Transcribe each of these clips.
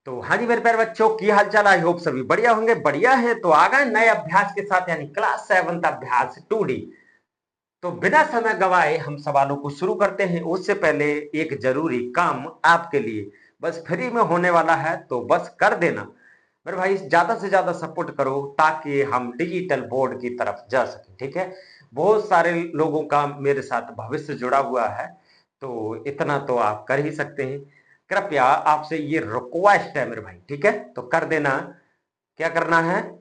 तो हाँ जी मेरे प्यारे बच्चों, की हालचाल। आई होप सभी बढ़िया होंगे। बढ़िया है तो आ गए नए अभ्यास के साथ, यानी क्लास 7 अभ्यास 2D। तो बिना समय गवाए हम सवालों को शुरू करते हैं। उससे पहले एक जरूरी काम आपके लिए, बस फ्री में होने वाला है तो बस कर देना मेरे भाई। ज्यादा से ज्यादा सपोर्ट करो ताकि हम डिजिटल बोर्ड की तरफ जा सके, ठीक है। बहुत सारे लोगों का मेरे साथ भविष्य जुड़ा हुआ है, तो इतना तो आप कर ही सकते हैं। कृपया आपसे ये रिक्वेस्ट है मेरे भाई, ठीक है, तो कर देना। क्या करना है,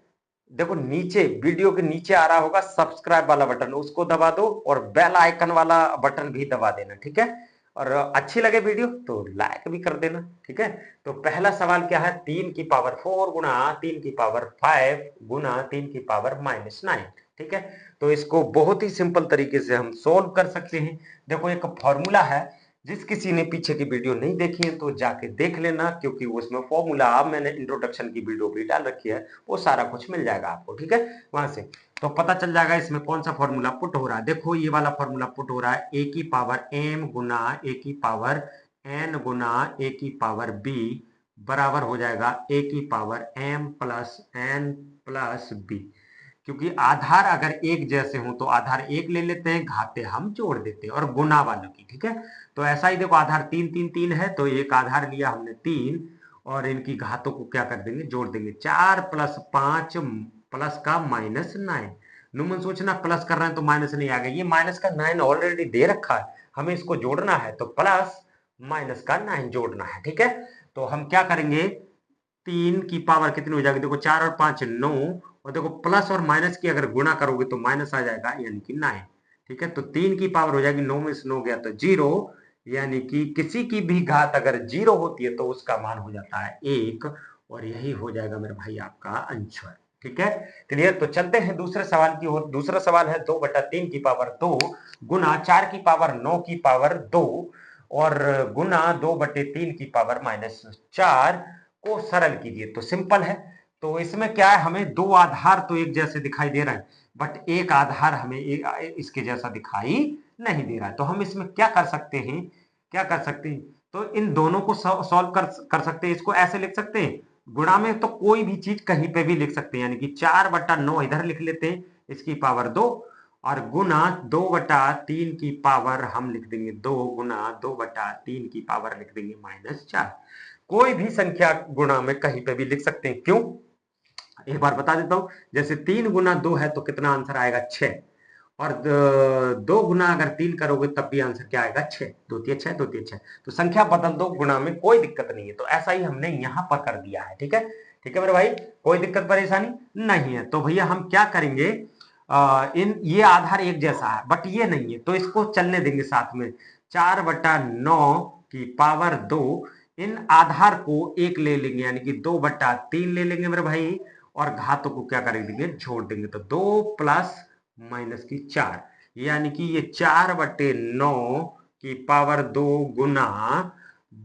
देखो नीचे वीडियो के नीचे आ रहा होगा सब्सक्राइब वाला बटन, उसको दबा दो और बेल आइकन वाला बटन भी दबा देना, ठीक है। और अच्छी लगे वीडियो तो लाइक भी कर देना, ठीक है। तो पहला सवाल क्या है, 3 की पावर 4 गुना 3 की पावर 5 गुना 3 की पावर -9, ठीक है। तो इसको बहुत ही सिंपल तरीके से हम सोल्व कर सकते हैं। देखो एक फॉर्मूला है, जिस किसी ने पीछे की वीडियो नहीं देखी है तो जाके देख लेना, क्योंकि उसमें फॉर्मूला अब मैंने इंट्रोडक्शन की वीडियो भी डाल रखी है, वो सारा कुछ मिल जाएगा आपको, ठीक है। वहां से तो पता चल जाएगा इसमें कौन सा फॉर्मूला पुट हो रहा है। देखो ये वाला फॉर्मूला पुट हो रहा है, A की पावर m गुना A की पावर b बराबर हो जाएगा A की power m plus n plus b। क्योंकि आधार अगर एक जैसे हो तो आधार एक ले लेते हैं, घाते हम जोड़ देते हैं, और गुना वालों की, ठीक है। तो ऐसा ही देखो, आधार 3 3 3 है तो एक आधार लिया हमने 3, और इनकी घातों को क्या कर देंगे, जोड़ देंगे। 4 + 5 प्लस का -9। नुमन सोचना प्लस कर रहे हैं तो माइनस नहीं आ गया, ये माइनस का 9 ऑलरेडी दे रखा है, हमें इसको जोड़ना है तो प्लस माइनस का 9 जोड़ना है, ठीक है। तो हम क्या करेंगे, 3 की पावर कितनी हो जाएगी, देखो 4 और 5 9, और देखो प्लस और माइनस की अगर गुणा करोगे तो माइनस आ जाएगा, यानी कि 9, ठीक है। तो 3 की पावर हो जाएगी 9 में से 9 गया तो 0, यानी कि किसी की भी घात अगर 0 होती है तो उसका मान हो जाता है 1, और यही हो जाएगा मेरे भाई आपका आंसर, ठीक है। क्लियर। तो चलते हैं दूसरे सवाल की ओर। दूसरा सवाल है 2/3 की पावर 2 गुना 4 की पावर 9 की पावर 2 और गुना 2/3 की पावर -4 को सरल कीजिए। तो सिंपल है। तो इसमें क्या है, हमें दो आधार तो एक जैसे दिखाई दे रहे हैं, बट एक आधार हमें इसके जैसा दिखाई नहीं दे रहा है। तो हम इसमें क्या कर सकते हैं, क्या कर सकते हैं, तो इन दोनों को सॉल्व कर सकते हैं। इसको ऐसे लिख सकते हैं, गुणा में तो कोई भी चीज कहीं पे भी लिख सकते हैं, यानी कि 4/9 इधर लिख लेते हैं, इसकी पावर 2, और गुना 2/3 की पावर हम लिख देंगे 2 गुना 2/3 की पावर लिख देंगे -4। कोई भी संख्या गुणा में कहीं पे भी लिख सकते हैं। क्यों, एक बार बता देता हूं। जैसे 3 गुना 2 है तो कितना आंसर आएगा, 6। और 2 गुना अगर 3 करोगे तब भी आंसर क्या आएगा, 6। 2 × 6 2 × 6। तो संख्या बदल दो, गुणा में कोई दिक्कत नहीं है। तो ऐसा ही हमने यहां पर कर दिया है, ठीक है। ठीक है मेरे भाई, कोई दिक्कत परेशानी नहीं है। तो भैया हम क्या करेंगे, इन ये आधार एक जैसा है बट ये नहीं है, तो इसको चलने देंगे साथ में। 4/9 की पावर 2, इन आधार को एक ले लेंगे, यानी कि 2/3 ले लेंगे मेरे भाई, और घातों को क्या कर देंगे, जोड़ देंगे। तो 2 प्लस माइनस की 4, यानी कि ये 4/9 की पावर 2 गुना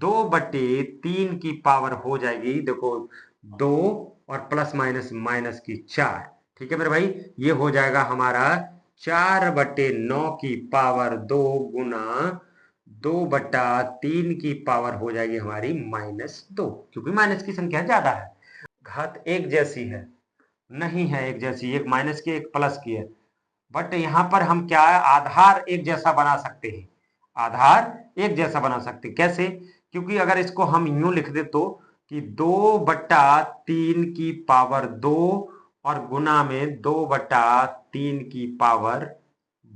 2/3 की पावर हो जाएगी, देखो 2 और प्लस माइनस माइनस की 4, ठीक है मेरे भाई। ये हो जाएगा हमारा 4/9 की पावर 2 गुना 2/3 की पावर हो जाएगी हमारी -2, क्योंकि माइनस की संख्या ज्यादा है। घात एक जैसी है, नहीं है एक जैसी, एक माइनस की एक प्लस की है। बट यहां पर हम क्या है, आधार एक जैसा बना सकते हैं। आधार एक जैसा बना सकते हैं कैसे, क्योंकि अगर इसको हम यूं लिख दे तो कि 2/3 की पावर 2 और गुना में 2/3 की पावर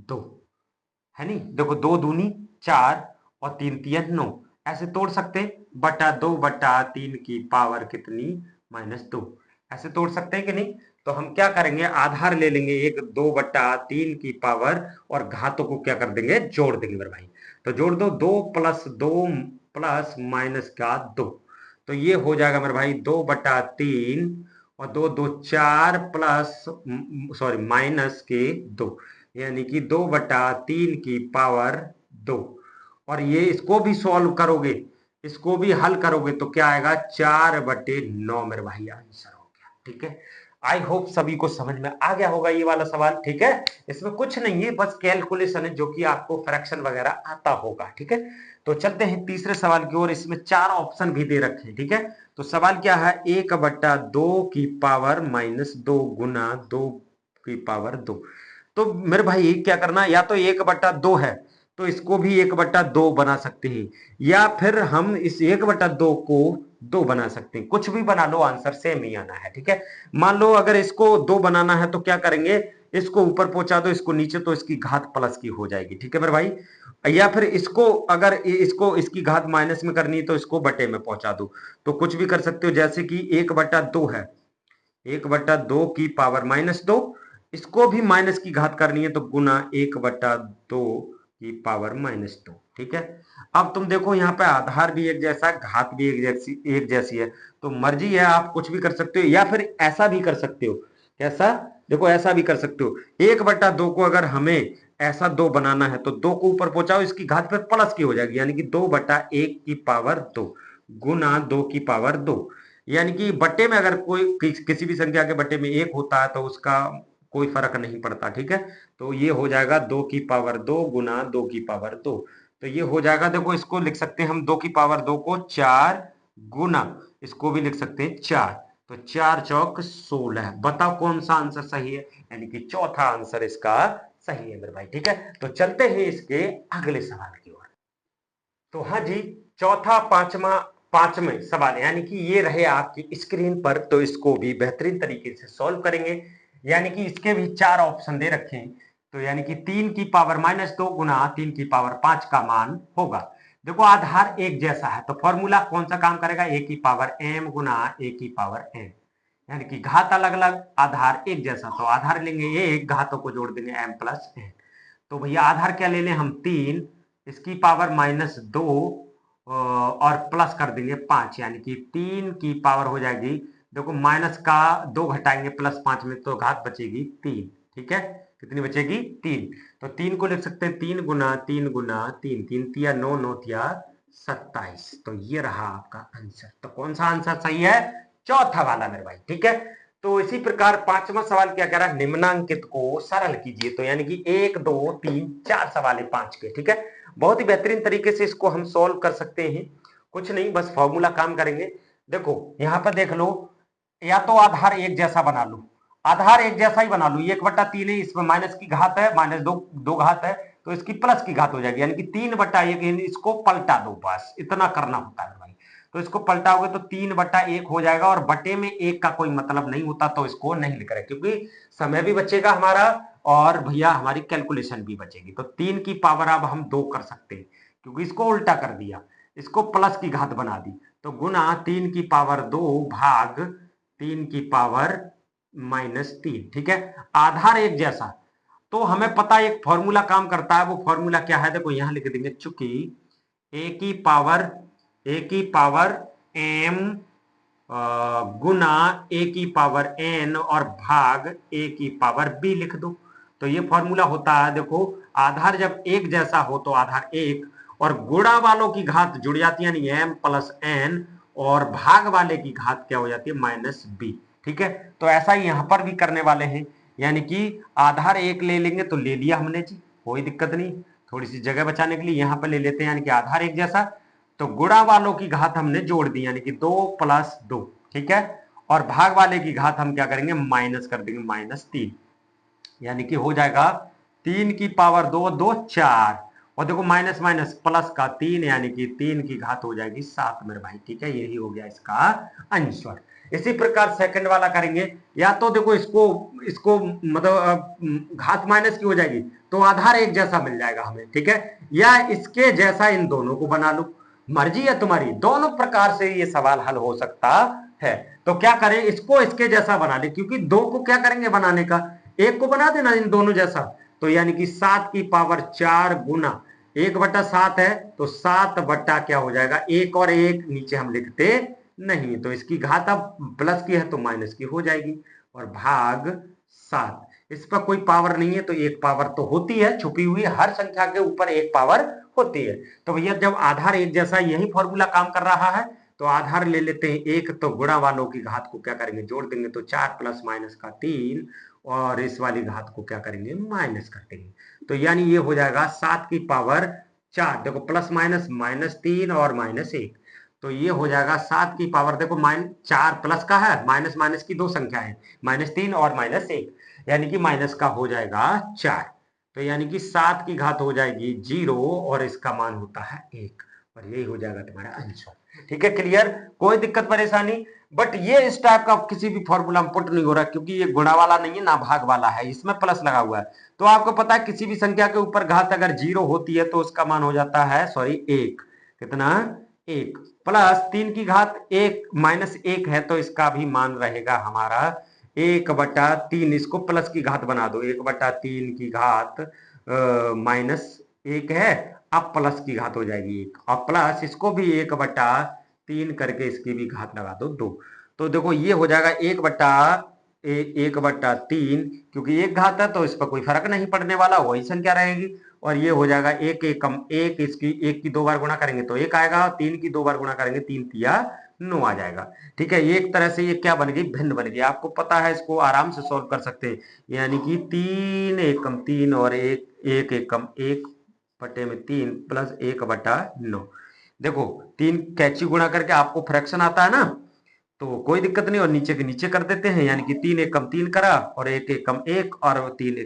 2, है नहीं। देखो 2 दूनी 4 और 3 तिया 9, ऐसे तोड़ सकते हैं। बटा 2/3 की पावर कितनी, -2, ऐसे तोड़ सकते हैं कि नहीं। तो हम क्या करेंगे, आधार ले लेंगे एक 2/3 की पावर, और घातों को क्या कर देंगे, जोड़ देंगे मेरे भाई। तो जोड़ दो, 2 + 2 प्लस माइनस का 2, तो ये हो जाएगा मेरे भाई 2/3, और 2 2 4 प्लस सॉरी माइनस के 2, यानी कि 2/3 की पावर 2। और ये इसको भी सॉल्व करोगे, इसको भी हल करोगे तो क्या आएगा, 4/9 मेरे भाई आंसर हो गया, ठीक है। आई होप सभी को समझ में आ गया होगा ये वाला सवाल, ठीक है। इसमें कुछ नहीं है, बस कैलकुलेशन है, जो कि आपको फ्रैक्शन वगैरह आता होगा, ठीक है। तो चलते हैं तीसरे सवाल की ओर। इसमें 4 ऑप्शन भी दे रखे हैं, ठीक है। तो सवाल क्या है, 1/2 की पावर -2 गुना 2 की पावर 2। तो मेरे भाई क्या करना, या तो 1/2 है तो इसको भी 1/2 बना सकते हैं, या फिर हम इस 1/2 को 2 बना सकते हैं। कुछ भी बना लो, आंसर सेम ही आना है, ठीक है। मान लो अगर इसको 2 बनाना है तो क्या करेंगे, इसको ऊपर पहुंचा दो, इसको नीचे, तो इसकी घात प्लस की हो जाएगी, ठीक है मेरे भाई। या फिर इसको अगर इसको इसकी घात माइनस में करनी है तो इसको बटे में पहुंचा दो। तो कुछ भी कर सकते हो, जैसे कि 1/2 है, 1/2 की पावर -2, इसको भी माइनस की घात करनी है तो गुना 1/2 की पावर -2, ठीक है। अब तुम देखो यहाँ पे आधार भी एक जैसा, घात भी एक जैसी है, तो मर्जी है, आप कुछ भी कर सकते हो, या फिर ऐसा भी कर सकते हो। कैसा, देखो ऐसा भी कर सकते हो, 1/2 को अगर हमें ऐसा 2 बनाना है तो 2 को ऊपर पहुंचाओ, इसकी घात फिर प्लस की हो जाएगी, यानी कि 2/1 की पावर 2 गुना 2 की पावर 2। यानी कि बट्टे में अगर कोई किसी भी संख्या के बट्टे में 1 होता है तो उसका कोई फर्क नहीं पड़ता, ठीक है। तो ये हो जाएगा 2 की पावर 2 गुना 2 की पावर 2। तो ये हो जाएगा, देखो इसको लिख सकते हैं हम 2 की पावर 2 को 4 गुना, इसको भी लिख सकते हैं 4, तो 4 चौक 16। बताओ कौन सा आंसर सही है, यानी कि चौथा आंसर इसका सही है मेरे भाई, ठीक है। तो चलते हैं इसके अगले सवाल की ओर। तो हाँ जी, चौथा पांचवें सवाल, यानी कि ये रहे आपकी स्क्रीन पर, तो इसको भी बेहतरीन तरीके से सॉल्व करेंगे। यानी कि इसके भी 4 ऑप्शन दे रखे हैं, तो यानी कि 3 की पावर -2 गुना 3 की पावर 5 का मान होगा। देखो आधार एक जैसा है तो फॉर्मूला कौन सा काम करेगा, a की पावर m गुना a की पावर n, यानी कि घात अलग अलग, आधार एक जैसा, तो आधार लेंगे एक, घातों को जोड़ देंगे m प्लस n। तो भैया आधार क्या ले लें हम, 3, इसकी पावर -2 और प्लस कर देंगे 5, यानी कि 3 की पावर हो जाएगी, देखो माइनस का 2 घटाएंगे +5 में तो घात बचेगी 3, ठीक है। कितनी बचेगी, 3। तो 3 को लिख सकते हैं 3 गुना 3 गुना 3, 3 तिया 9, 9 तिया 27। तो ये रहा आपका आंसर। तो कौन सा आंसर सही है, चौथा वाला मेरे भाई, ठीक है। तो इसी प्रकार पांचवा सवाल क्या कह रहा है, निम्नांकित को सरल कीजिए, तो यानी कि 1 2 3 4 सवाल है 5 के, ठीक है। बहुत ही बेहतरीन तरीके से इसको हम सॉल्व कर सकते हैं, कुछ नहीं बस फॉर्मूला काम करेंगे। देखो यहां पर देख लो, या तो आधार एक जैसा बना लो, आधार एक जैसा ही बना लो, 1/3 है, इसमें माइनस की घात है, -2 घात है, तो इसकी प्लस की घात हो जाएगी, यानी कि 3/1, इसको पलटा दो, बस इतना करना होता है भाई। तो इसको पलटाओगे तो 3/1 हो जाएगा, और बटे में 1 का कोई मतलब नहीं होता, तो इसको नहीं लिख रहे, क्योंकि समय भी बचेगा हमारा और भैया हमारी कैलकुलेशन भी बचेगी। तो 3 की पावर अब हम 2 कर सकते हैं, क्योंकि इसको उल्टा कर दिया, इसको प्लस की घात बना दी, तो गुना 3 की पावर 2 भाग 3 की पावर -3, ठीक है। आधार एक जैसा, तो हमें पता एक फॉर्मूला काम करता है, वो फॉर्मूला क्या है, देखो यहां लिख देंगे, चूंकि ए की पावर m गुना ए की पावर n और भाग ए की पावर b लिख दो। तो ये फॉर्मूला होता है, देखो आधार जब एक जैसा हो तो आधार एक, और गुणा वालों की घात जुड़ जाती है, यानी m प्लस n, और भाग वाले की घात क्या हो जाती है, -b, ठीक है। तो ऐसा ही यहां पर भी करने वाले हैं, यानी कि आधार एक ले लेंगे तो ले लिया हमने जी, कोई दिक्कत नहीं, थोड़ी सी जगह बचाने के लिए यहां पर ले लेते हैं, यानी कि आधार एक जैसा, तो गुणा वालों की घात हमने जोड़ दी, यानी कि 2 + 2, ठीक है। और भाग वाले की घात हम क्या करेंगे, माइनस कर देंगे, -3, यानी कि हो जाएगा 3 की पावर 2 2 4, और देखो माइनस माइनस प्लस का 3, यानी कि 3 की घात हो जाएगी 7 मेरे भाई, ठीक है। यही हो गया इसका आंसर। इसी प्रकार सेकंड वाला करेंगे, या तो देखो इसको इसको मतलब घात माइनस की हो जाएगी तो आधार एक जैसा मिल जाएगा हमें, ठीक है, या इसके जैसा इन दोनों को बना लो, मर्जी है तुम्हारी, दोनों प्रकार से ये सवाल हल हो सकता है। तो क्या करें, इसको इसके जैसा बना ले, क्योंकि 2 को क्या करेंगे बनाने का, 1 को बना देना इन दोनों जैसा, तो यानी कि 7 की पावर 4 गुना 1/7 है, तो 7 बट्टा क्या हो जाएगा, 1 और 1 नीचे हम लिखते नहीं, तो इसकी घात अब प्लस की है तो माइनस की हो जाएगी, और भाग 7, इस पर कोई पावर नहीं है तो एक पावर तो होती है, छुपी हुई हर संख्या के ऊपर एक पावर होती है। तो भैया जब आधार एक जैसा यही फॉर्मूला काम कर रहा है, तो आधार ले लेते हैं एक, तो गुणा वालों की घात को क्या करेंगे, जोड़ देंगे, तो 4 प्लस माइनस का 3, और इस वाली घात को क्या करेंगे, माइनस कर देंगे, तो यानी ये हो जाएगा 7 की पावर 4, देखो प्लस माइनस -3 और -1, तो ये हो जाएगा 7 की पावर, देखो -4 प्लस का है, माइनस माइनस की दो संख्या है, -3 और -1, यानी कि माइनस का हो जाएगा 4। तो यानी कि 7 की घात हो जाएगी 0 और इसका मान होता है 1, और यही हो जाएगा तुम्हारा आंसर। ठीक है, क्लियर, कोई दिक्कत परेशानी? बट ये इस टाइप का किसी भी फॉर्मूला में पुट नहीं हो रहा, क्योंकि ये गुणा वाला नहीं है ना भाग वाला है, इसमें प्लस लगा हुआ है। तो आपको पता है किसी भी संख्या के ऊपर घात अगर 0 होती है तो उसका मान हो जाता है, सॉरी 1, कितना, 1, प्लस 3 की घात 1 -1 है तो इसका भी मान रहेगा हमारा 1/3, इसको प्लस की घात बना दो, 1/3 की घात -1 है, अब प्लस की घात हो जाएगी 1, और प्लस इसको भी 1/3 करके इसकी भी घात लगा दो 2। तो देखो ये हो जाएगा 1/3, क्योंकि एक घात है तो इस पर कोई फर्क नहीं पड़ने वाला, वही संख्या रहेगी। और ये हो जाएगा 1 1 कम 1, इसकी 1 की 2 बार गुणा करेंगे तो 1 आएगा, और 3 की 2 बार गुणा करेंगे 3 तिया 9 आ जाएगा। ठीक है, एक तरह से ये क्या बन गई, भिन्न बन गई, आपको पता है, इसको आराम से सॉल्व कर सकते हैं। यानी कि 3 1 कम 3 और 1 1 1 कम 1 बटे में 3 प्लस 1/9। देखो 3 कैची गुणा करके आपको फ्रैक्शन आता है ना, तो कोई दिक्कत नहीं, और नीचे के नीचे कर देते हैं, यानी कि 3 1 कम 3 करा, और 1 1 कम 1, और 3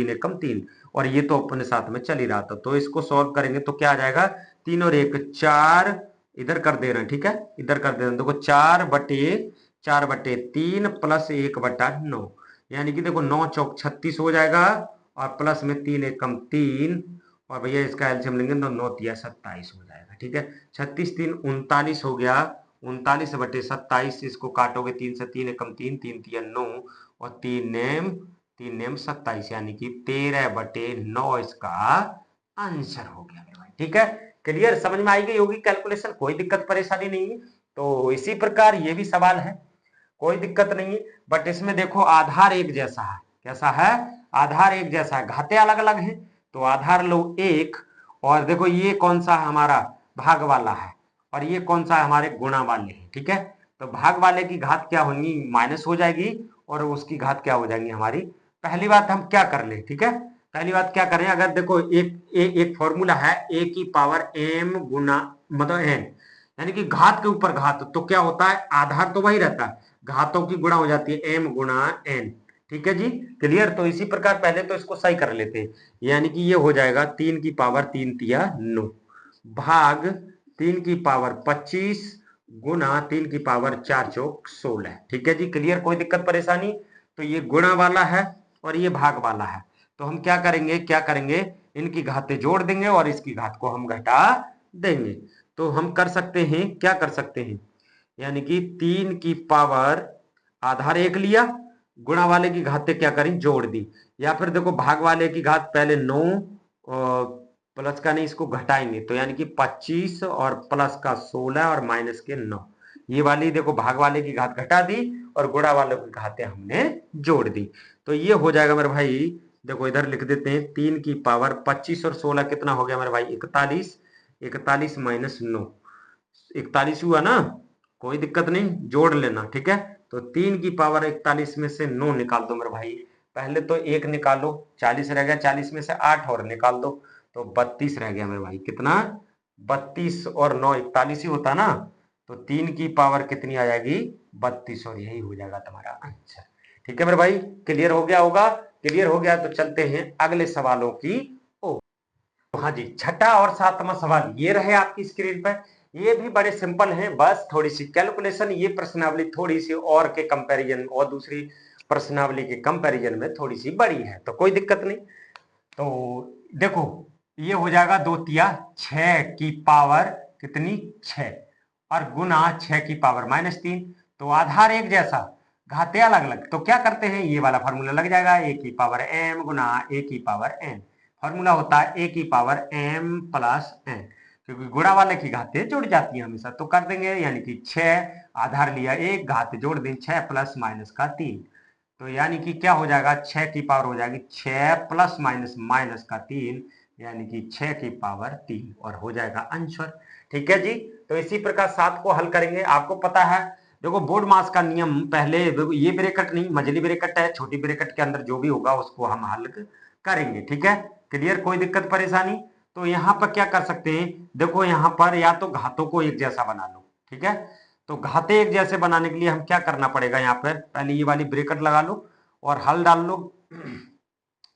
1 कम 3, और ये तो अपने साथ में चल ही रहा था। तो इसको सॉल्व करेंगे तो क्या आ जाएगा, 3 और 1 4, इधर कर दे रहे हैं, ठीक है, इधर कर दे रहे हैं, देखो 4/3 प्लस 1/9, यानी कि देखो 9 चौक 36 हो जाएगा, और प्लस में 3 1 कम 3, और भैया इसका एलसीएम लेंगे तो 9 तिया 27 हो जाएगा। ठीक है, 36 3 39 हो गया, 39/27, इसको काटोगे 3 से, 3 एकम 3, 3 तिया 9, और 3 नेम 27, यानी कि 13/9 इसका आंसर हो गया मेरे भाई। ठीक है, क्लियर, समझ में आई गई होगी कैलकुलेशन, कोई दिक्कत परेशानी नहीं है। तो इसी प्रकार ये भी सवाल है, कोई दिक्कत नहीं है, बट इसमें देखो आधार एक जैसा है, कैसा है, आधार एक जैसा है, घाते अलग अलग हैं, तो आधार लो 1, और देखो ये कौन सा हमारा भाग वाला है, और ये कौन सा हमारे गुणा वाले हैं। ठीक है, तो भाग वाले की घात क्या होंगी, माइनस हो जाएगी, और उसकी घात क्या हो जाएंगी हमारी। पहली बात हम क्या कर ले, ठीक है, पहली बात क्या करें, अगर देखो एक फॉर्मूला है a की पावर m गुना मतलब n, यानी कि घात के ऊपर घात, तो क्या होता है, आधार तो वही रहता है, घातों की गुणा हो जाती है m गुना n। ठीक है जी, क्लियर। तो इसी प्रकार पहले तो इसको सही कर लेते हैं, यानी कि ये हो जाएगा 3 की पावर 3 तिया 9 भाग 3 की पावर 25 गुना 3 की पावर 4 चौक 16। ठीक है जी, क्लियर, कोई दिक्कत परेशानी? तो ये गुणा वाला है और ये भाग वाला है, तो हम क्या करेंगे, इनकी घातें जोड़ देंगे और इसकी घात को हम घटा देंगे। तो हम कर सकते हैं, क्या कर सकते हैं, यानी कि 3 की पावर आधार 1 लिया, गुणा वाले की घातें क्या करें, जोड़ दी, या फिर देखो भाग वाले की घात पहले 9 प्लस का नहीं, इसको घटाएंगे, तो यानी कि 25 और प्लस का 16 और माइनस के 9, ये वाली देखो भाग वाले की घात घटा दी और गुणा वाले की घातें हमने जोड़ दी। तो ये हो जाएगा मेरे भाई, देखो इधर लिख देते हैं, 3 की पावर 25 और 16 कितना हो गया मेरे भाई, 41, 41 माइनस 9, 41 हुआ ना, कोई दिक्कत नहीं, जोड़ लेना। ठीक है, तो 3 की पावर 41 में से 9 निकाल दो मेरे भाई, पहले तो 1 निकालो, 40 रह गया, 40 में से 8 और निकाल दो, तो 32 रह गया मेरे भाई, कितना, 32 और 9 41 ही होता ना, तो 3 की पावर कितनी आ जाएगी, 32, और यही हो जाएगा तुम्हारा आंसर। ठीक है मेरे भाई, क्लियर हो गया होगा, क्लियर हो गया तो चलते हैं अगले सवालों की ओर। हाँ जी, छठा और सातवां सवाल ये रहे आपकी स्क्रीन पर, ये भी बड़े सिंपल हैं, बस थोड़ी सी कैलकुलेशन, ये प्रश्नावली थोड़ी सी और के कंपैरिजन और दूसरी प्रश्नावली के कंपैरिजन में थोड़ी सी बड़ी है, तो कोई दिक्कत नहीं। तो देखो ये हो जाएगा 2 तिया 6 की पावर कितनी 6, और गुना 6 की पावर -3, तो आधार एक जैसा, घाते अलग अलग, तो क्या करते हैं, ये वाला फॉर्मूला लग जाएगा, a की पावर m गुना a की पावर n, फॉर्मूला होता है a की पावर m प्लस n, क्योंकि गुणा वाले की घातें जुड़ जाती है हमेशा, तो कर देंगे, यानी कि 6 आधार लिया 1, घात जोड़ दें 6 प्लस माइनस का 3, तो यानी कि क्या हो जाएगा, 6 की पावर हो जाएगी 6 प्लस माइनस माइनस का 3, यानी कि 6 की पावर 3, और हो जाएगा आंसर। ठीक है जी, तो इसी प्रकार 7 को हल करेंगे, आपको पता है, देखो बोर्ड मास का नियम, पहले ये ब्रैकेट नहीं, मझली ब्रैकेट है, छोटी ब्रैकेट के अंदर जो भी होगा उसको हम हल करेंगे। ठीक है, क्लियर, कोई दिक्कत परेशानी? तो यहाँ पर क्या कर सकते हैं, देखो यहाँ पर या तो घातों को एक जैसा बना लो, ठीक है। तो घाते एक जैसे बनाने के लिए हम क्या करना पड़ेगा, यहाँ पर पहले ये वाली ब्रेकेट लगा लो और हल डाल लो।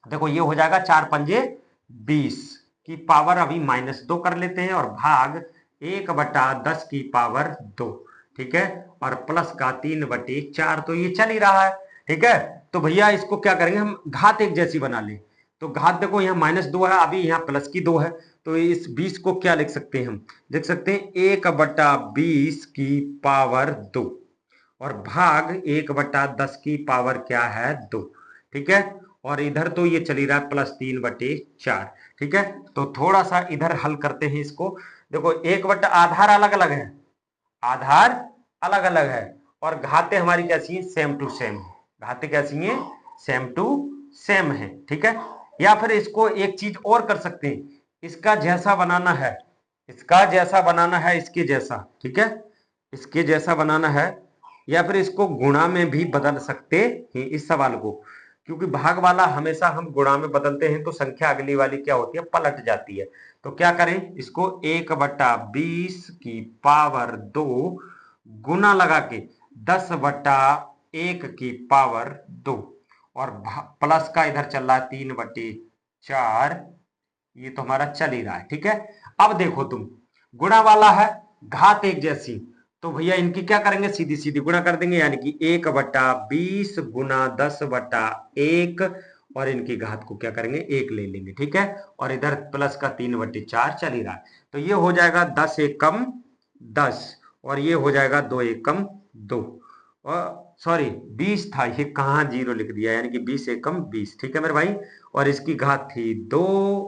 देखो ये हो जाएगा 4 पंजे 20 की पावर अभी -2 कर लेते हैं और भाग 1/10 की पावर 2, ठीक है, और प्लस का 3/4, तो ये चल ही रहा है, ठीक है। तो भैया इसको क्या करेंगे हम, घात एक जैसी बना लें। तो घात देखो यहाँ -2 है, अभी यहाँ प्लस की 2 है, तो इस 20 को क्या लिख सकते हैं हम, लिख सकते हैं 1/20 की पावर 2 और भाग 1/10 की पावर क्या है 2, ठीक है। और इधर तो ये चली रहा है +3/4, ठीक है। तो थोड़ा सा इधर हल करते हैं इसको। देखो आधार अलग अलग है, आधार अलग अलग है और घाते हमारी कैसी है, सेम टू सेम है। घाते कैसी है, सेम टू सेम है, ठीक है। या फिर इसको एक चीज और कर सकते हैं, इसका जैसा बनाना है, इसका जैसा बनाना है इसके जैसा, ठीक है, इसके जैसा बनाना है, या फिर इसको गुणा में भी बदल सकते हैं इस सवाल को, क्योंकि भाग वाला हमेशा हम गुणा में बदलते हैं तो संख्या अगली वाली क्या होती है, पलट जाती है। तो क्या करें, इसको 1/20 की पावर 2 गुना लगा के 10/1 की पावर 2 और प्लस का इधर चल रहा है 3/4, ये तो हमारा चल ही रहा है, ठीक है। अब देखो तुम, गुणा वाला है, घात एक जैसी, तो भैया इनकी क्या करेंगे, सीधी सीधी गुणा कर देंगे, यानी कि 1/20 गुना 10/1 और इनकी घात को क्या करेंगे, 1 ले लेंगे, ठीक है। और इधर प्लस का 3/4 चल ही रहा है, तो ये हो जाएगा 10 एकम 10 और ये हो जाएगा 2 एकम 2, और सॉरी 20 था, ये कहाँ 0 लिख दिया, यानी कि 20 एकम 20, ठीक है मेरे भाई। और इसकी घात थी 2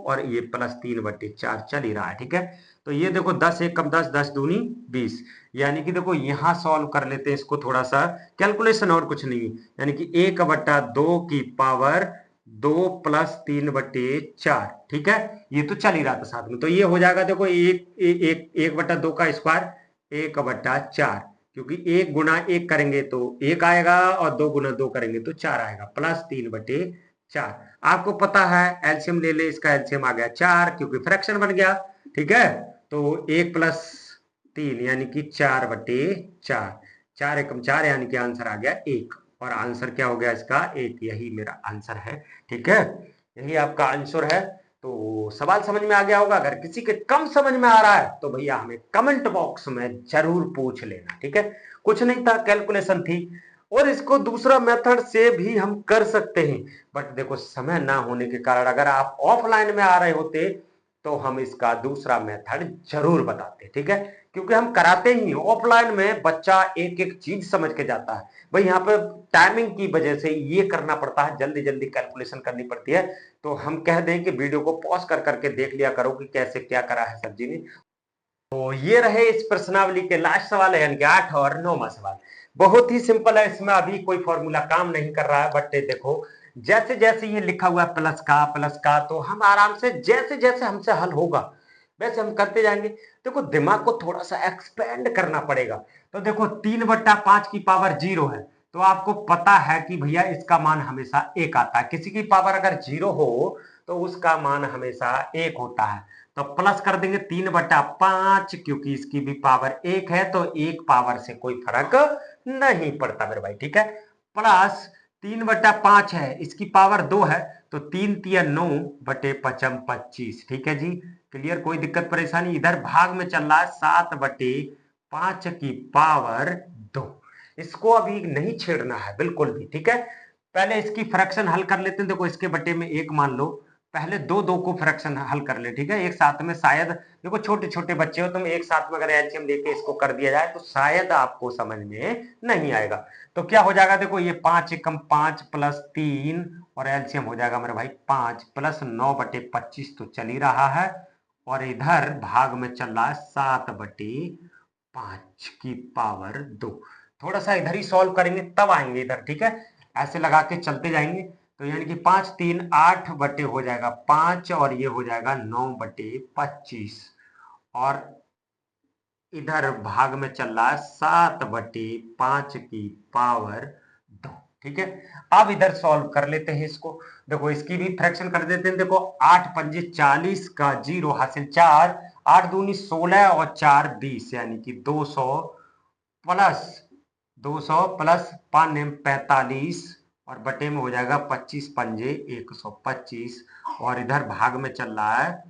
और ये +3/4 चल ही रहा है, ठीक है। तो ये देखो 10 एकम 10, 10 दूनी 20, यानी कि देखो यहां सॉल्व कर लेते हैं इसको, थोड़ा सा कैलकुलेशन और कुछ नहीं, यानी कि 1/2 की पावर 2 + 3/4, ठीक है। ये तो चल ही रहा था साथ में, तो ये हो जाएगा देखो 1/2 का स्क्वायर 1/4, क्योंकि 1 गुना 1 करेंगे तो 1 आएगा और 2 गुना 2 करेंगे तो 4 आएगा, +3/4। आपको पता है एलसीएम ले ले, इसका एलसीएम आ गया 4, क्योंकि फ्रैक्शन बन गया, ठीक है। तो 1 + 3 यानी कि 4/4, 4 एकम 4 यानी कि आंसर आ गया 1, और आंसर क्या हो गया इसका 1, यही मेरा आंसर है, ठीक है, यही आपका आंसर है। तो सवाल समझ में आ गया होगा, अगर किसी के कम समझ में आ रहा है तो भैया हमें कमेंट बॉक्स में जरूर पूछ लेना, ठीक है। कुछ नहीं था, कैलकुलेशन थी, और इसको दूसरा मेथड से भी हम कर सकते हैं, बट देखो समय ना होने के कारण, अगर आप ऑफलाइन में आ रहे होते तो हम इसका दूसरा मेथड जरूर बताते, ठीक है, क्योंकि हम कराते ही ऑफलाइन में, बच्चा एक एक चीज समझ के जाता है। भाई यहाँ पे टाइमिंग की वजह से ये करना पड़ता है, जल्दी जल्दी कैलकुलेशन करनी पड़ती है, तो हम कह दें कि वीडियो को पॉज कर करके देख लिया करो कि कैसे क्या करा है सर जी ने। तो ये रहे इस प्रश्नावली के लास्ट सवाल है, यानी कि 8 और 9वां सवाल। बहुत ही सिंपल है, इसमें अभी कोई फॉर्मूला काम नहीं कर रहा है, बट देखो जैसे जैसे ये लिखा हुआ है प्लस का, तो हम आराम से जैसे जैसे हमसे हल होगा वैसे हम करते जाएंगे। देखो दिमाग को थोड़ा सा एक्सपेंड करना पड़ेगा। तो देखो 3/5 की पावर 0 है, तो आपको पता है कि भैया इसका मान हमेशा 1 आता है, किसी की पावर अगर 0 हो तो उसका मान हमेशा 1 होता है। तो प्लस कर देंगे 3/5, क्योंकि इसकी भी पावर 1 है, तो 1 पावर से कोई फर्क नहीं पड़ता मेरे भाई, ठीक है। प्लस 3/5 है, इसकी पावर 2 है, तो 3×3 = 9 / 25, ठीक है जी। क्लियर, कोई दिक्कत परेशानी, इधर भाग में चल रहा है 7/5 की पावर 2, इसको अभी नहीं छेड़ना है बिल्कुल भी, ठीक है। पहले इसकी फ्रैक्शन हल कर लेते हैं। देखो इसके बटे में 1 मान लो, पहले दो दो को फ्रैक्शन हल कर ले, ठीक है, एक साथ में, शायद देखो छोटे छोटे बच्चे हो तुम, एक साथ में अगर एलसीएम लेके इसको कर दिया जाए तो शायद आपको समझ में नहीं आएगा। तो क्या हो जाएगा, देखो ये 5 एकम 5 + 3 और एलसीएम हो जाएगा मेरे भाई 5 + 9/25, तो चल ही रहा है, और इधर भाग में चल रहा है 7/5 की पावर 2। थोड़ा सा इधर ही सॉल्व करेंगे तब आएंगे इधर, ठीक है, ऐसे लगा के चलते जाएंगे। तो यानी कि 5 3 8 बटे हो जाएगा 5 और ये हो जाएगा 9/25, और इधर भाग में चल रहा है 7/5 की पावर 2, ठीक है। अब इधर सॉल्व कर लेते हैं इसको। देखो इसकी भी फ्रैक्शन कर देते हैं। देखो 8 × 5 = 40 का 0 हासिल 4, 8 दूनी 16 और 4 20, यानी कि 200 प्लस 5 नेम 45 और बटे में हो जाएगा 25 पंजे 125, और इधर भाग में चल रहा है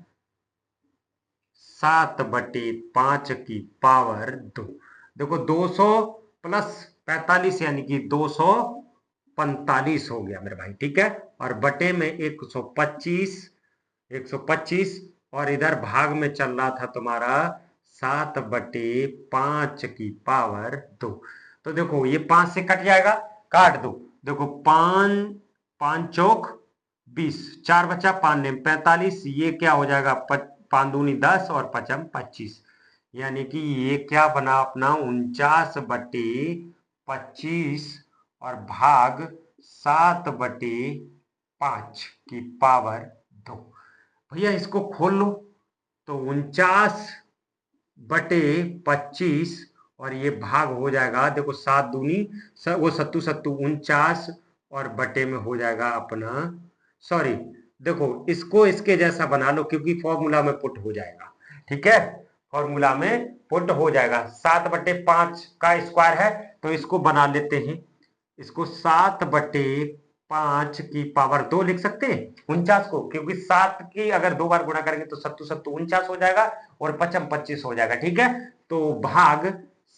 7/5 की पावर 2। देखो 200 प्लस 45 यानी कि 245 हो गया मेरे भाई, ठीक है। और बटे में 125 और इधर भाग में चल रहा था तुम्हारा 7/5 की पावर 2। तो देखो ये 5 से कट जाएगा, काट दो। देखो 5 5 चौक 20, 4 बचा, 5 ने 45, ये क्या हो जाएगा 5 दूनी 10 और 5 25, यानी कि ये क्या बना अपना 49/25 और भाग 7/5 की पावर 2। भैया इसको खोल लो, तो 49/25 और ये भाग हो जाएगा, देखो 7 दूनी वो 49 और बटे में हो जाएगा अपना, सॉरी देखो इसको इसके जैसा बना लो क्योंकि फॉर्मूला में पुट हो जाएगा, ठीक है। फॉर्मूला में पुट हो जाएगा, 7/5 का स्क्वायर है तो इसको बना लेते हैं, इसको 7/5 की पावर 2 लिख सकते हैं 49 को, क्योंकि 7 की अगर 2 बार गुणा करेंगे तो 7 49 हो जाएगा और 5 25 हो जाएगा, ठीक है। तो भाग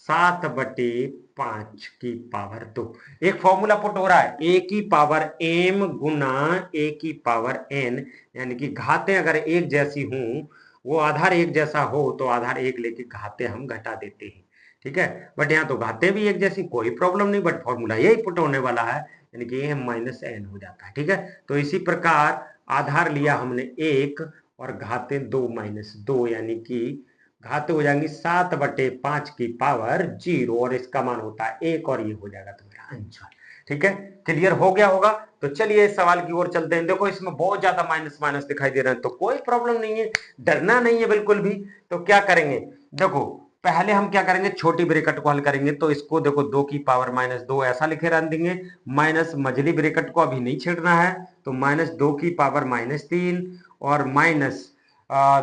7/5 की पावर 2। एक फॉर्मूला पुट हो रहा है, ए की पावर एम गुना ए की पावर एन, यानी कि घातें अगर एक जैसी हों, वो आधार एक जैसा हो तो आधार एक लेके घातें हम घटा देते हैं, ठीक है। बट यहाँ तो घाते भी एक जैसी, कोई प्रॉब्लम नहीं, बट फॉर्मूला यही पुट होने वाला है, यानी कि एम माइनस एन हो जाता है, ठीक है। तो इसी प्रकार आधार लिया हमने एक और घाते 2 यानी कि घाते हो जाएंगी 7/5 की पावर 0 और इसका मान होता है 1 और ये हो जाएगा तुम्हारा आंसर, ठीक है। क्लियर हो गया होगा। तो चलिए इस सवाल की ओर चलते हैं। देखो इसमें बहुत ज्यादा माइनस माइनस दिखाई दे रहे हैं, तो कोई प्रॉब्लम नहीं है, डरना नहीं है बिल्कुल भी। तो क्या करेंगे, देखो पहले हम क्या करेंगे, छोटी ब्रैकेट को हल करेंगे। तो इसको देखो 2 की पावर -2 ऐसा लिखे रख देंगे, माइनस मझली ब्रैकेट को अभी नहीं छेड़ना है, तो -2 की पावर -3 और माइनस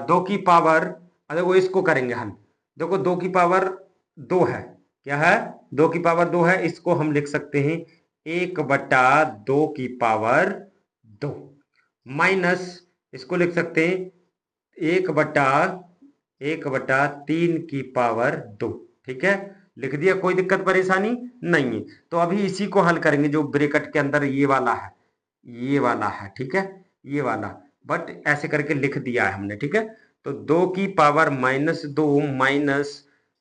2 की पावर, देखो इसको करेंगे हल। देखो 2 की पावर 2 है, क्या है 2 की पावर 2 है, इसको हम लिख सकते हैं 1/2 की पावर 2 माइनस इसको लिख सकते हैं 1/3 की पावर 2, ठीक है। लिख दिया, कोई दिक्कत परेशानी नहीं है। तो अभी इसी को हल करेंगे जो ब्रैकेट के अंदर ये वाला है, ये वाला है, ठीक है, ये वाला, बट ऐसे करके लिख दिया है हमने, ठीक है। तो 2 की पावर -2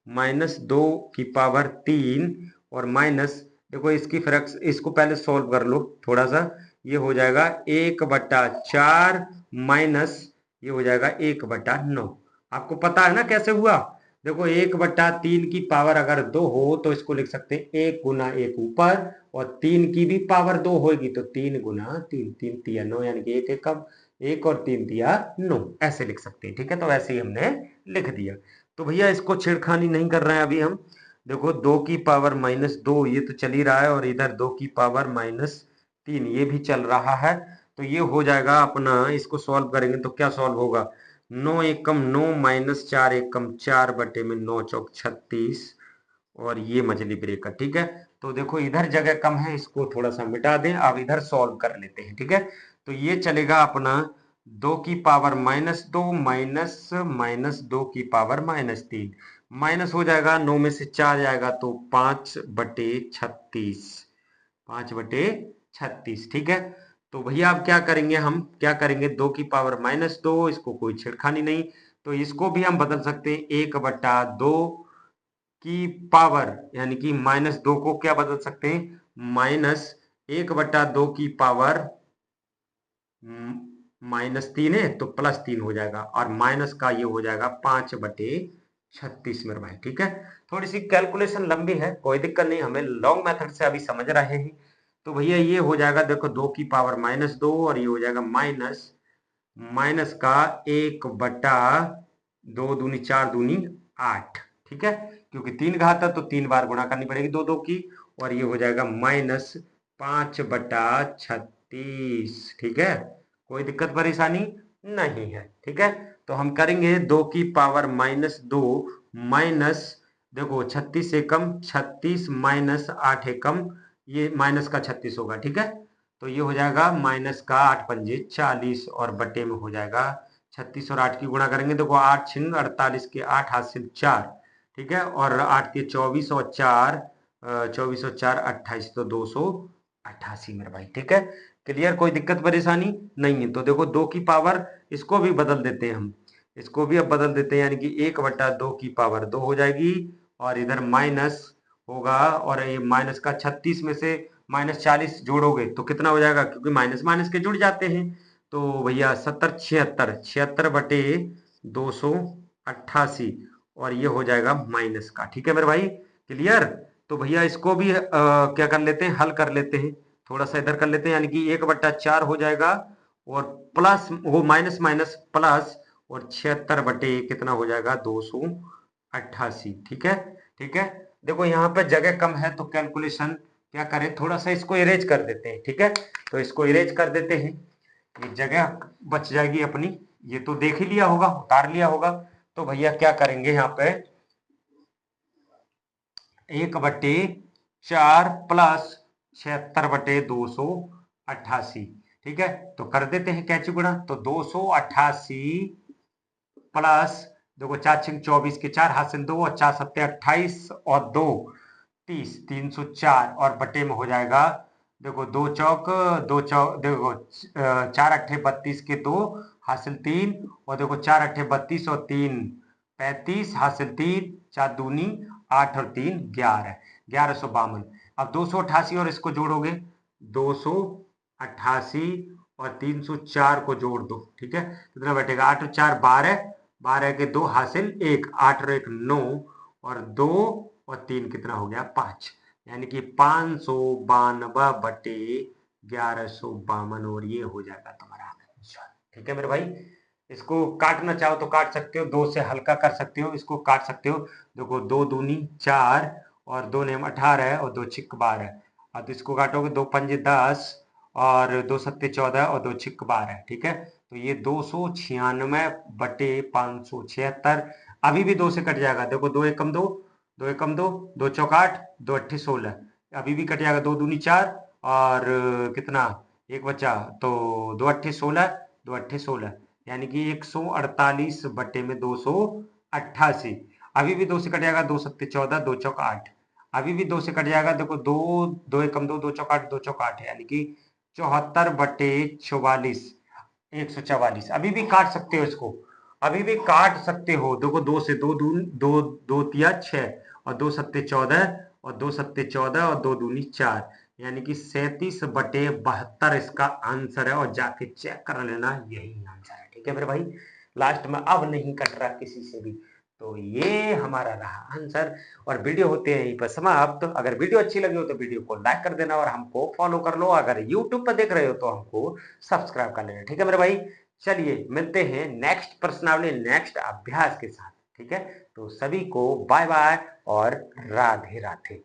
माइनस 2 की पावर 3 और माइनस, देखो इसकी फ्रैक्शन, इसको पहले सॉल्व कर लो थोड़ा सा, ये हो जाएगा 1/4 माइनस ये हो जाएगा 1/9। आपको पता है ना कैसे हुआ, देखो 1/3 की पावर अगर 2 हो तो इसको लिख सकते हैं 1 गुना 1 ऊपर, और 3 की भी पावर 2 होगी तो 3 गुना 3, 3 तिया 9, यानी कि 1 एकम 1 और 3 तिया 9, ऐसे लिख सकते हैं, ठीक है। तो ऐसे ही हमने लिख दिया। तो भैया इसको छेड़खानी नहीं कर रहे हैं अभी हम। देखो 2 की पावर -2 ये तो चल ही रहा है, और इधर 2 की पावर -3 ये भी चल रहा है। तो ये हो जाएगा अपना, इसको सॉल्व करेंगे तो क्या सॉल्व होगा, 9 एकम 9 माइनस 4 एकम 4 बटे में 9 चौक 36 और ये मछली ब्रेकर, ठीक है। तो देखो इधर जगह कम है, इसको थोड़ा सा मिटा दें, अब इधर सॉल्व कर लेते हैं, ठीक है। तो ये चलेगा अपना 2 की पावर -2 माइनस 2 की पावर -3, माइनस हो जाएगा 9 में से 4 जाएगा तो 5/36, 5/36, ठीक है। तो भैया अब क्या करेंगे, हम क्या करेंगे, 2 की पावर -2, इसको कोई छेड़खानी नहीं, तो इसको भी हम बदल सकते हैं 1/2 की पावर, यानी कि -2 को क्या बदल सकते हैं, -1/2 की पावर -3 है तो +3 हो जाएगा, और माइनस का ये हो जाएगा 5/36 मेरे भाई, ठीक है। थोड़ी सी कैलकुलेशन लंबी है, कोई दिक्कत नहीं, हमें लॉन्ग मेथड से अभी समझ रहे हैं। तो भैया ये हो जाएगा, देखो 2 की पावर -2 और ये हो जाएगा माइनस माइनस का 1/2 दूनी 4 दूनी 8, ठीक है, क्योंकि 3 घात है तो 3 बार गुणा करनी पड़ेगी 2 2 की, और ये हो जाएगा -5/36, ठीक है। कोई दिक्कत परेशानी नहीं है, ठीक है। तो हम करेंगे 2 की पावर -2 माइनस, देखो 36 एकम 36 माइनस 8 एकम, ये माइनस का 36 होगा, ठीक है। तो ये हो जाएगा माइनस का 8 पंजे 40 और बटे में हो जाएगा 36 और 8 की गुणा करेंगे, देखो 8 छिंग 48 के 8 हासिल 4, ठीक है। और 8 के 24 और 4 24 और 4 28, तो 288 मेरे भाई, ठीक है। क्लियर, कोई दिक्कत परेशानी नहीं है। तो देखो 2 की पावर, इसको भी बदल देते हैं हम, इसको भी अब बदल देते हैं, यानी कि 1/2 की पावर 2 हो जाएगी, और इधर माइनस होगा, और ये माइनस का 36 में से -40 जोड़ोगे तो कितना हो जाएगा, क्योंकि माइनस माइनस के जुड़ जाते हैं। तो भैया 70 76 76 बटे 288, और ये हो जाएगा माइनस का, ठीक है मेरे भाई। क्लियर। तो भैया इसको भी क्या कर लेते हैं, हल कर लेते हैं, थोड़ा सा इधर कर लेते हैं, यानी कि 1/4 हो जाएगा, और प्लस वो माइनस माइनस प्लस, और 76 बटे कितना हो जाएगा 288, ठीक है। ठीक है, देखो यहाँ पे जगह कम है, तो कैलकुलेशन क्या करें, थोड़ा सा इसको इरेज कर देते हैं, ठीक है। तो इसको इरेज कर देते हैं, ये जगह बच जाएगी अपनी। ये तो देख ही लिया होगा, उतार लिया होगा। तो भैया क्या करेंगे यहाँ पे, 1/4 प्लस 76/288, ठीक है। तो कर देते हैं कैची गुणा, तो 288 प्लस, देखो 4 छिंग 24 के 4 हासिल 2, और 4 सत्ते 28, और 2 30, 304, और बटे में हो जाएगा, देखो 2 चौक देखो 4 अट्ठे 32 के 2 हासिल 3, और देखो 4 अट्ठे 32 और 3 35 हासिल 3, 4 दूनी 8 और 3 11, 1152। अब 288 और इसको जोड़ोगे, 288 और 304 को जोड़ दो, ठीक है। कितना बैठेगा, 8 और 4 12, 12 के 2 हासिल 1, 8 और 1 9, और 2 और 3 कितना हो गया 5, यानी कि 592 बटे 1152, और ये हो जाएगा तुम्हारा आंसर, ठीक है मेरे भाई। इसको काटना चाहो तो काट सकते हो, 2 से हल्का कर सकते हो, इसको काट सकते हो। देखो 2 दूनी 4, और 2 नेम 18, और 2 छिक 12। अब इसको काटोगे, 2 पंजे 10, और 2 सत्ते 14, और 2 छिक 12, ठीक है। तो ये 296 बटे 576, अभी भी 2 से कट जाएगा, देखो 2 एकम 2, 2 एकम 2, 2 चौक 8, 2 अट्ठे 16, अभी भी कट जाएगा, 2 दूनी 4, और कितना एक बचा, तो 2 अट्ठे 16, 2 अट्ठे 16, यानी कि 148 बटे में 288, अभी भी 2 से कट जाएगा, 2 सत्ते 14, 2 चौक 8, अभी भी 2 से कट जाएगा, देखो 2 2 एकम 2, 2 चौक 8, 2 चौक 8, यानी कि 74 बटे 44, 144, अभी भी काट सकते हो इसको, अभी भी काट सकते हो। देखो 2 से 2 दून 2 2 तिया 6, और 2 सत्ते 14, और 2 सत्ते 14, और 2 दूनी 4, यानी कि 37/72 इसका आंसर है, और जाके चेक कर लेना, यही आंसर है, ठीक है मेरे भाई। लास्ट में अब नहीं कट रहा किसी से भी, तो ये हमारा रहा आंसर। और वीडियो होते हैं यहीं पर समाप्त। तो अगर वीडियो अच्छी लगी हो तो वीडियो को लाइक कर देना, और हमको फॉलो कर लो। अगर यूट्यूब पर देख रहे हो तो हमको सब्सक्राइब कर लेना, ठीक है मेरे भाई। चलिए मिलते हैं नेक्स्ट प्रश्नावली, नेक्स्ट अभ्यास के साथ, ठीक है। तो सभी को बाय बाय और राधे राधे।